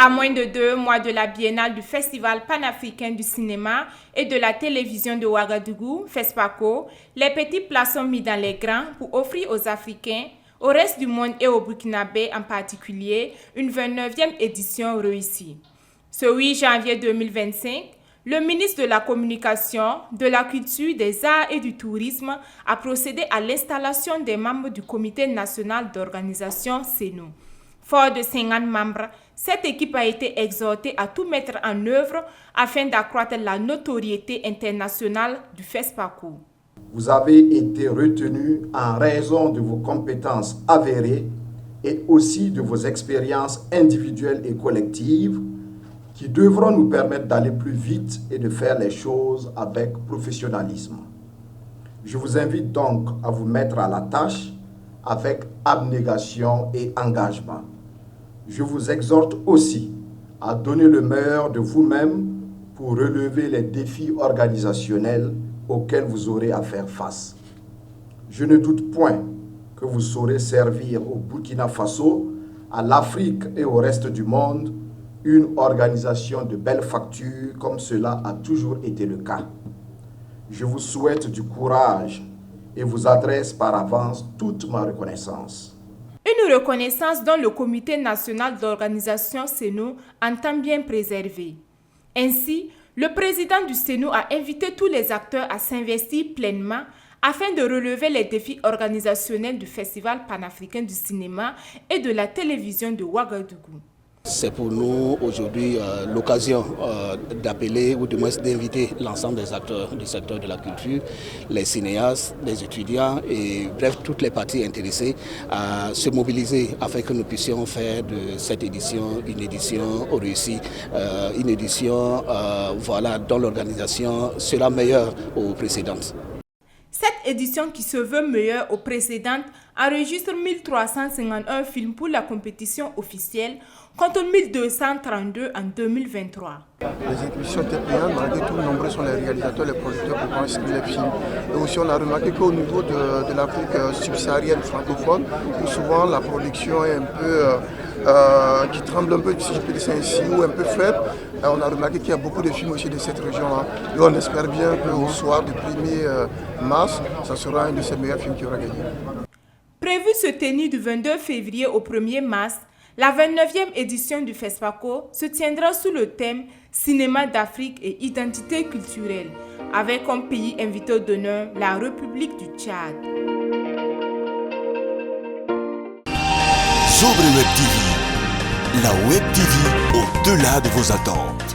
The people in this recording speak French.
À moins de 2 mois de la biennale du Festival panafricain du cinéma et de la télévision de Ouagadougou, FESPACO, les petits plats sont mis dans les grands pour offrir aux Africains, au reste du monde et aux Burkinabés en particulier, une 29e édition réussie. Ce 8 janvier 2025, le ministre de la Communication, de la Culture, des Arts et du Tourisme a procédé à l'installation des membres du Comité national d'organisation CENO. Fort de 50 membres, cette équipe a été exhortée à tout mettre en œuvre afin d'accroître la notoriété internationale du FESPACO. Vous avez été retenu en raison de vos compétences avérées et aussi de vos expériences individuelles et collectives qui devront nous permettre d'aller plus vite et de faire les choses avec professionnalisme. Je vous invite donc à vous mettre à la tâche avec abnégation et engagement. Je vous exhorte aussi à donner le meilleur de vous-même pour relever les défis organisationnels auxquels vous aurez à faire face. Je ne doute point que vous saurez servir au Burkina Faso, à l'Afrique et au reste du monde une organisation de belle facture comme cela a toujours été le cas. Je vous souhaite du courage et vous adresse par avance toute ma reconnaissance. Une reconnaissance dont le Comité national d'organisation CENO entend bien préserver. Ainsi, le président du CENO a invité tous les acteurs à s'investir pleinement afin de relever les défis organisationnels du Festival panafricain du cinéma et de la télévision de Ouagadougou. C'est pour nous aujourd'hui l'occasion d'appeler ou de moins d'inviter l'ensemble des acteurs du secteur de la culture, les cinéastes, les étudiants et bref toutes les parties intéressées à se mobiliser afin que nous puissions faire de cette édition une édition réussie, une édition dont l'organisation sera meilleure aux précédentes. Cette édition qui se veut meilleure aux précédentes enregistre 1351 films pour la compétition officielle contre 1232 en 2023. Les exhibitions étaient payantes, malgré tout, nombreux sont les réalisateurs, les producteurs pour inscrire les films. Et aussi on a remarqué qu'au niveau de l'Afrique subsaharienne francophone, où souvent la production est un peu, qui tremble un peu, si je peux dire ça ainsi, ou un peu faible, on a remarqué qu'il y a beaucoup de films aussi de cette région-là. Et on espère bien qu'au soir du 1er mars, ça sera un de ces meilleurs films qui aura gagné. Prévu se tenir du 22 février au 1er mars, la 29e édition du FESPACO se tiendra sous le thème Cinéma d'Afrique et identité culturelle, avec comme pays invité d'honneur la République du Tchad. Sobre Web TV, la Web TV au-delà de vos attentes.